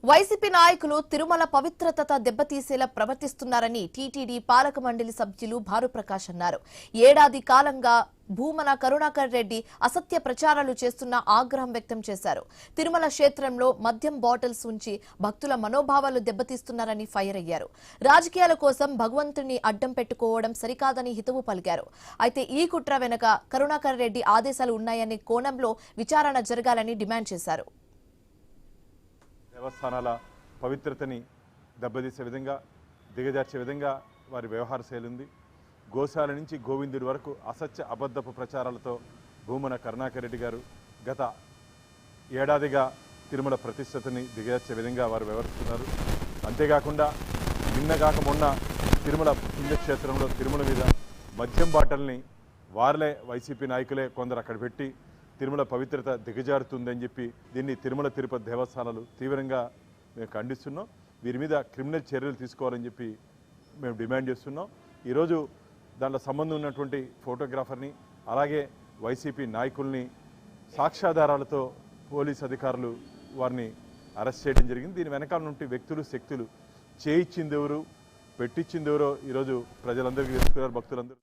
YCP నాయకులు తిరుమల పవిత్రత దెబ్బతీసేలా ప్రవర్తిస్తున్నారని TTD పాలక మండలి సభ్యులు భానుప్రకాష్ అన్నారు. ఏడాది కాలంగా భూమన కరుణాకర్ రెడ్డి అసత్య ప్రచారాలు చేస్తున్న ఆగ్రహం వ్యక్తం చేశారు. తిరుమల క్షేత్రంలో మద్యం బాటిల్స్ ఉంచి భక్తుల మనోభావాలు దెబ్బతీస్తున్నారని ఫైర్ అయ్యారు. రాజకీయాల కోసం భగవంతుని అడ్డం పెట్టుకోవడం సరికాదని హితవు పలికారు. అయితే ఈ కుట్ర వెనుక కరుణాకర్ రెడ్డి ఆదేశాలు ఉన్నాయనే కోణంలో విచారణ జరగాలని డిమాండ్ చేశారు. దేవస్థానాల పవిత్రతని దెబ్బతీసే విధంగా, దిగజార్చే విధంగా వారి వ్యవహార శైలి ఉంది. గోశాల నుంచి గోవిందుడి వరకు అసత్య అబద్ధపు ప్రచారాలతో భూమన కరుణాకర్ రెడ్డి గారు గత ఏడాదిగా తిరుమల ప్రతిష్టతని దిగజార్చే విధంగా వారు వ్యవహరిస్తున్నారు. అంతేకాకుండా నిన్నగాక మొన్న తిరుమల పుణ్యక్షేత్రంలో తిరుమల మీద మద్యం బాటల్ని వారిలే వైసీపీ నాయకులే కొందరు అక్కడ పెట్టి తిరుమల పవిత్రత దిగజారుతుందని చెప్పి దీన్ని తిరుమల తిరుపతి దేవస్థానాలు తీవ్రంగా మేము ఖండిస్తున్నాం. వీరి మీద క్రిమినల్ చర్యలు తీసుకోవాలని చెప్పి మేము డిమాండ్ చేస్తున్నాం. ఈరోజు దాంట్లో సంబంధం ఉన్నటువంటి ఫోటోగ్రాఫర్ని అలాగే వైసీపీ నాయకుల్ని సాక్ష్యాధారాలతో పోలీస్ అధికారులు వారిని అరెస్ట్ చేయడం జరిగింది. దీని వెనకాల నుండి వ్యక్తులు, శక్తులు చేయించింది ఎవరు, పెట్టించింది ఎవరో ఈరోజు ప్రజలందరికీ తెలుసుకున్నారు, భక్తులందరూ.